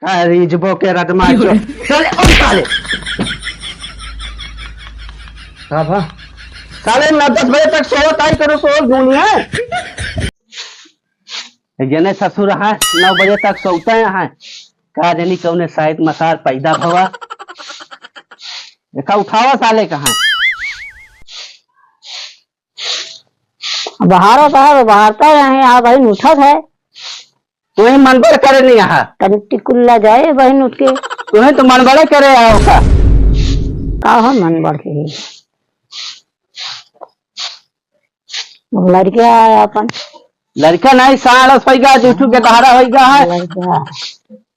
रिजबो के रदमा चले साले साले 9-10 बजे तक सोवत आई करो सो दुनिया जने ससुर है 9 बजे तक सोते हैं का जनी कौने शायद मसार पैदा भवा देखा उठावा साले कहाँ बाहर है बाहरता है यहाँ बहन उठत है तुम्हें मनबड़ करे नहीं यहाँ कभी कुल्ला जाए बहन उठ के तुम्हें तो मनबड़े करे आओ का मन बढ़ के लड़का आया अपन लड़का नहीं साढ़े पैगा जूठू के धारा होगा है लड़का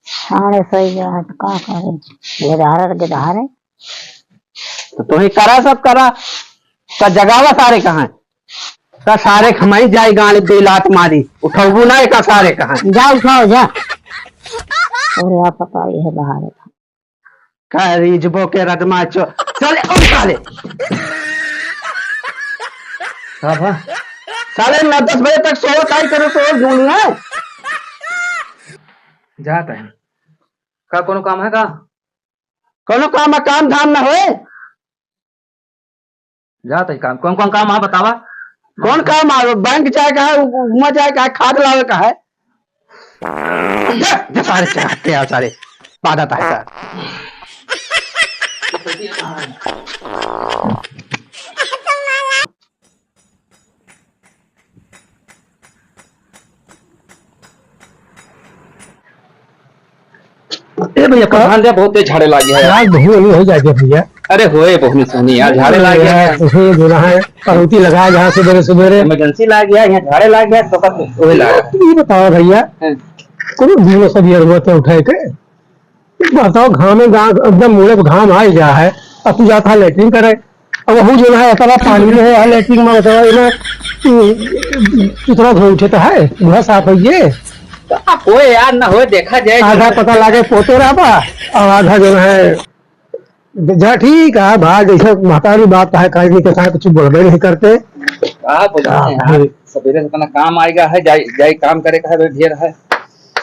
साढ़े पैगा है तो का करे गधारे तो तुम्हें करा सब करा का जगावा सारे कहाँ का सारे खमाई जाए गाड़ी दे लात मारी उठाऊ ना का सारे कहाँ जा उठाओ जा और आप पता है बाहर का रिजबो के रदमा चले साले साले 9-10 बजे तक सोवत आई करो सो दुनिया जाता है का कोनो काम है का कोनो काम काम धाम ना होए जाता है काम कौन कौन काम है बतावा कौन काम आ बैंक जाए का है घूमा जाए का है खाद लावे का है सारे चाहते हैं सारे पादा है सर भैया प्रधान जी बहुत तेज झाड़े लागे है यार बहु हो जाएगा भैया। अरे होए बहुत सोनी यार झाड़े लागे है उसे जो है पनौती लगाया जहाँ सवेरे सवेरे इमरजेंसी लाग गया यहाँ झाड़े लाग गया तो वही लागा ये बताओ भैया कोनो दूर सब जरूरत है उठे के बताओ घाम में एकदम मुड़े घाम आ गया है अब तू जाता है लेटरिन करे अब वही जो है इतना पानी में है लेटरिन में बताओ इतना धो उठे तो है बुरा साफ है ये होए यार ना होए देखा जाए आधा पता लागे पोते रहा और आधा जो है जा ठीक है भाई जैसे महतारी बात है कहीं के साथ कुछ बोलबे नहीं करते सवेरे से अपना काम आएगा है जाए काम करे का है ढेर है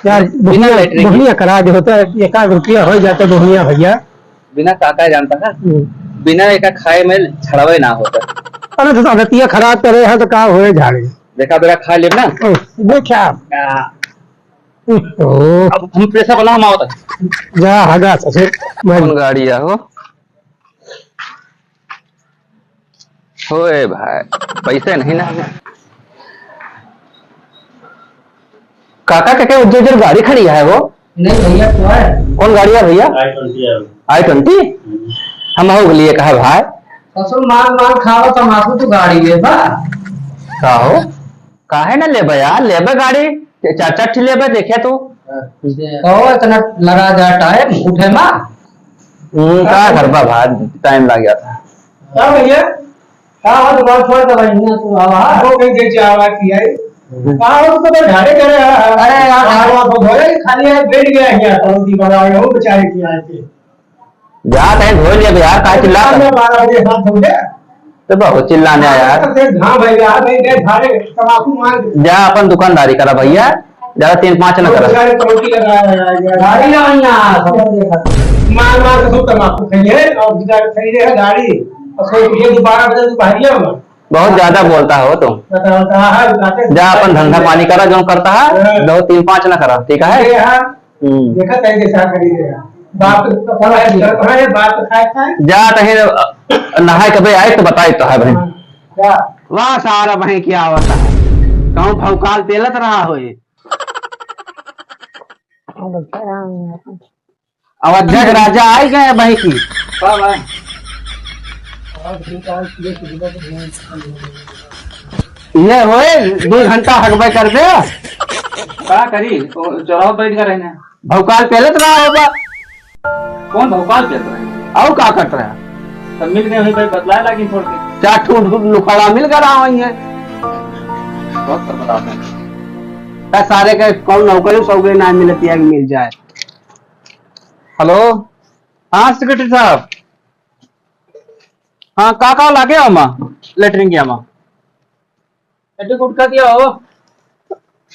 यार बोहनिया करा दे होता है 1 रुपया हो जाता बोहनिया भैया बिना काका जानता है बिना एक खाए में छड़ावे ना होता अरे तो अगतिया खराब करे है तो का होए झाड़े देखा बेरा खा ले ना देखा अब हम पैसा बना हम आवत जा हगा ससुर कौन गाड़ी हो होए भाई पैसे नहीं ना काका के उज्जैन गाड़ी खड़ी है वो नहीं भैया तो है कौन गाड़ी है भैया i20 हम हो लिए कहा भाई असल माल खाओ तमाकू तो गाड़ी है बा का हो काहे ना लेबे यार लेबे गाड़ी 4-4 लेबे देखे तू इतना लगा जा टाइम उठे मां का करबा भाई टाइम लग गया था क्या भैया हां दुकान छोड़ दे भाई तू आवा वो कहीं से आवा की है हां तो झाड़े करे अरे यार झाड़वा तो धोए खाली है बैठ गया है तंती बना रहे हो बेचारे की आए थे जा कहीं धो लिया यार का चिल्ला 12 बजे हाथ धो दे तो बहुत चिल्लाने यार हां भैया नहीं दे झाड़े तमाकू मांग जा अपन दुकानदारी करा भैया ज्यादा 3-5 ना करा बेचारे तंती लगाया गाड़ी ना अन्ना सब देखा मार के सब तमाकू खाइए और बेचारे खरीदे है गाड़ी और कोई ये 12 बजे तू भागिया बहुत ज्यादा बोलता हो तुम जा अपन धंधा पानी करा जो करता है 2-3-5 ना करा ठीक है देखा कैसा खरीदे बात है बात खाए जा कहीं नहाए कभी आए तो बताए तो है बहन वाह सारा बहन क्या होता है कहूँ भौकाल तेलत रहा हो अब अध्यक्ष राजा आई गए बही की ये होए 2 घंटा हकबे कर दे क्या करी चौराहा बैठ कर रहना भौकाल पेलत रहा होगा कौन भोपाल चल रहा है और क्या करता है सब मिल गए वहीं पर बदलाए लगी छोड़ के 4 ठूठ लुखड़ा मिल कर आई है बहुत सब बताते हैं सारे के कौन नौकरी सौकरी ना मिलती है मिल जाए। हेलो हाँ सेक्रेटरी साहब हाँ का लागे अमा लेटरिंग की अमा एटी गुटका दिया हो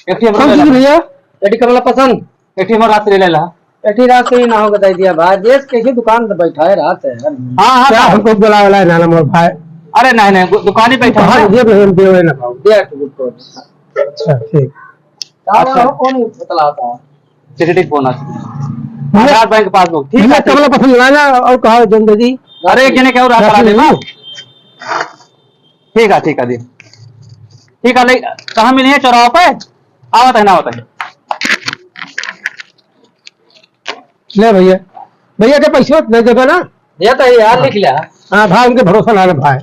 एटी भैया एटी कमला पसंद एटी रात ले ला एटी रात से ही ना हो बताई दिया भाई देश कैसी दुकान पे बैठा है रात है हाँ क्या हाँ हमको बुला वाला है नाना मोर भाई अरे नहीं नहीं दुकान ही बैठा हाँ है ये बहन दे ना पाओ दे गुड अच्छा ठीक कौन बतलाता है सिक्योरिटी फोन आधार बैंक पासबुक ठीक ठीक है है कमला पसंद लाना और कहा जिंदगी अरे एक जने क्या हो रहा करा देना ठीक है दी ठीक है ले कहाँ मिली है चौराहा पे आवत है ना आवत है ले भैया भैया के पैसे नहीं देगा ना ये तो यार लिख लिया हाँ भाई उनके भरोसा ना भाई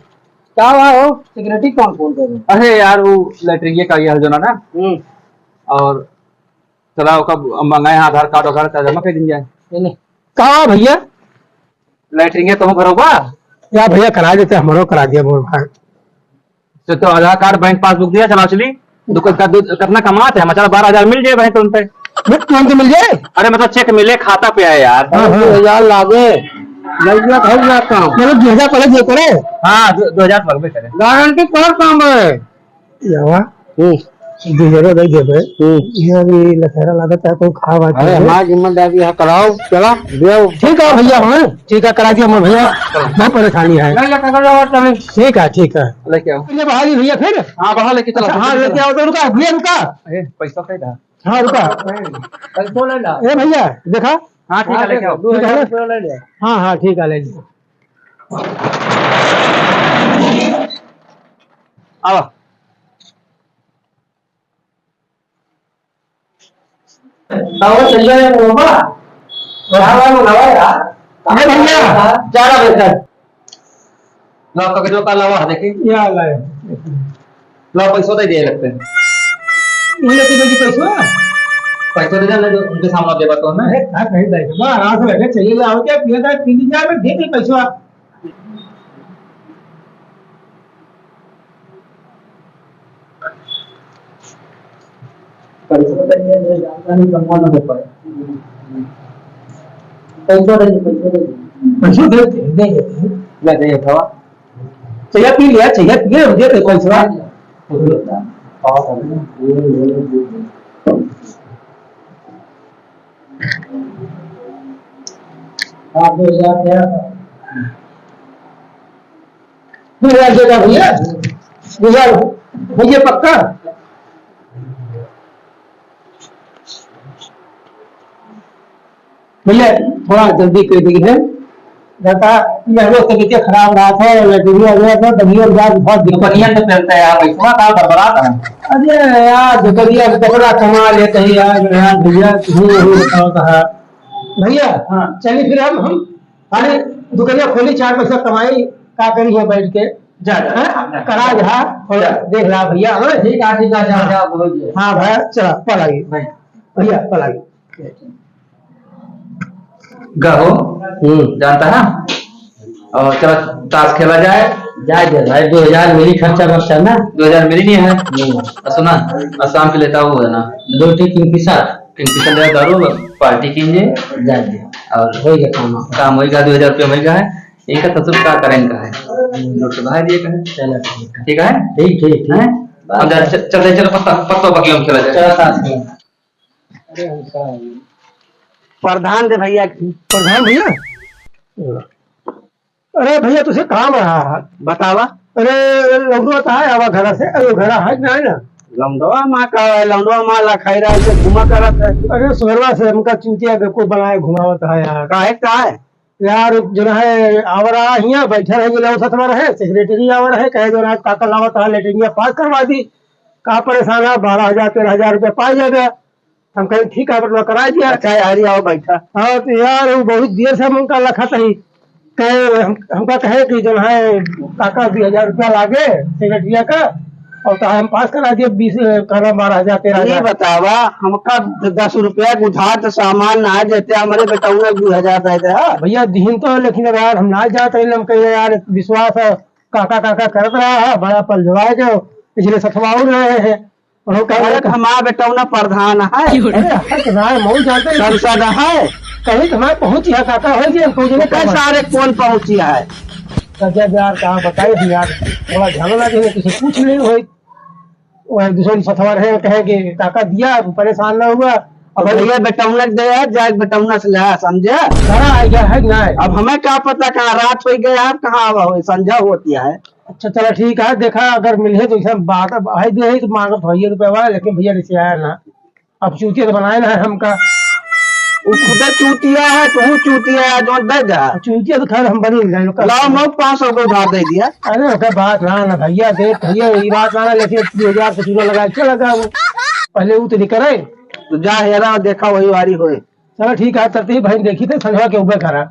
क्या हुआ हो सिक्योरिटी कौन फोन कर रहे अरे यार वो लेटरिंग का ये जो ना और चला मंगाए हैं आधार कार्ड वगैरह जमा कर दिन जाए कहा भैया लेटरिंग तुम भरोगा या भैया करा देते हमारो करा दिया मोर भाई तो आधार कार्ड बैंक पासबुक दिया चला चली कितना कमाते हैं मतलब 12,000 मिल जाए भाई तुम पे तुरंत मिल जाए अरे मतलब चेक मिले खाता पे आए यार 2,000 लागे लग गया 2,000 काम मतलब 2,000 पहले दे करे हाँ 2,000 लगभग करे गारंटी कौन काम है यावा 2,000 दे देबे यहाँ भी लखेरा लागत है कोई खावा अरे हमारी जिम्मेदारी है कराओ चला देओ ठीक है भैया हाँ ठीक है करा दिया मैं भैया बहुत परेशानी है ठीक है लेके आओ बहाली भैया फिर हाँ बढ़ा लेके चलो हाँ लेके आओ तो रुका भैया रुका पैसा कैसा हाँ रुका पैसों ले ला ए भैया देखा हाँ ठीक है लेके आओ 2,000 ले लिया हाँ हाँ ठीक है ले लीजिए आओ तावा चल जाए बाबा बाबा नवा यार अरे भैया ज्यादा बेहतर लो का जो काला हुआ देखी ये आ लाए लो पैसा दे दिए लगते हैं ये लेके देगी पैसा पैसा दे जाने उनके सामने दे बात ना अरे क्या कहीं जाएगा मैं आराम से बैठे चलिए जाओ क्या 3,000 में दे दे पैसा पैसों का ये जानकारी कमवा ना दे पाए पैसा दे देंगे ले दे था चाहिए पी लिया दे दे पैसा हाँ 2,000 क्या 2,000 देगा भैया 2,000 भैया पक्का भैया थोड़ा जल्दी कर दीजिए दादा मेरे तबीयत खराब रहा था लटूरिया गया था तभी और बाद बहुत दुकानिया से चलता है यार पैसा का बर्बाद है अरे यार दुकानिया कपड़ा कमा लेते हैं यार भैया तुम नहीं बताओ कहा भैया हाँ चलिए फिर हम अरे दुकानिया खोली 4 पैसा कमाई का करी है बैठ के जा करा जा देख रहा भैया हाँ ठीक है जा हाँ भैया चला पल आइए भैया पल आइए गहो जानता है और चलो ताश खेला जाए जाए दे भाई 2,000 मेरी खर्चा बर्चा ना 2,000 मेरी नहीं है सुना शाम के लेता हूँ ना 2 टिकिंग के साथ किंग दारू पार्टी कीजिए जा दे और होएगा काम होगा 2,000 रुपया मिल गया है इनका ससुर का करें का है लोग सुधार दिए का है चलो ठीक है ठीक हैं हम चलते चलो पत्तों बकलियों में खेला जाए चलो साथ में प्रधान दे भैया प्रधान भैया अरे भैया तुझे काम रहा है बतावा अरे लौटवा तो है आवा घर से अरे घर है नहीं ना लौंडवा माँ का लौंडवा माँ ला खाई रहा है घुमा करत है अरे सुगरवा से हमका चूतिया बेवकूफ बनाए घुमावत है यार काहे का है यार जो है आवरा हिया बैठा रहे जिला उठत में रहे सेक्रेटरी आवर है कहे जो रात काका लावत है लेटरिंग पास करवा दी का परेशान है 12,000 13,000 रुपया पा जाएगा हम कहीं ठीक है अपना करा दिया अच्छा यार आओ बैठा हाँ तो यार वो बहुत देर से हम उनका लखा ही कहे हमका कहे कि जो है काका 20,000 रुपया लागे सेक्रेटरिया का और तो हम पास करा दिए 20 कहना 12,000 ये 13,000 बतावा हमका 10 रुपया उधार तो सामान ना देते हमारे बेटाऊ 2,000 दे दे हाँ? भैया दीन तो लेकिन यार हम ना जाते हम कहे यार विश्वास है काका काका कर रहा है बड़ा पल जवाए जो पिछले सठवाऊ रहे हैं और वो कह रहे अरे हमारा बेटाऊ ना प्रधान है मऊ जानते हैं संसद है कहीं तुम्हारे पहुंच या काका हो गया खोजने का सारे कौन पहुंची है जब यार कहा बताए यार थोड़ा झगड़ा देने किसी पूछ नहीं हुई वह दूसरे सथवा रहे कहे कि काका दिया परेशान ना हुआ अब भैया बेटौना दे जाए बेटौना से ले समझे। घरा आ गया है ना। अब हमें क्या पता कहाँ रात हो गया आप कहाँ आवा हो संझा होती है। अच्छा चलो ठीक है, देखा अगर मिले तो इसमें बात है दे तो मांगो भैया रुपया वाला, लेकिन भैया नीचे आया ना। अब चूतिया तो बनाए ना है हमका। वो खुद चूतिया है तू चूतिया है जो दे जा। चूतिया तो खैर हम बनी गए। लाओ मैं 500 को उधार दे दिया। अरे ओके बात ना भैया दे भैया ये बात ना, लेकिन 2000 से चूना लगा क्या लगा वो पहले वो तो नहीं करे। तो जा हेरा देखा वही वारी होए। चलो ठीक है तरतीब भाई देखी थे संझवा के ऊपर करा।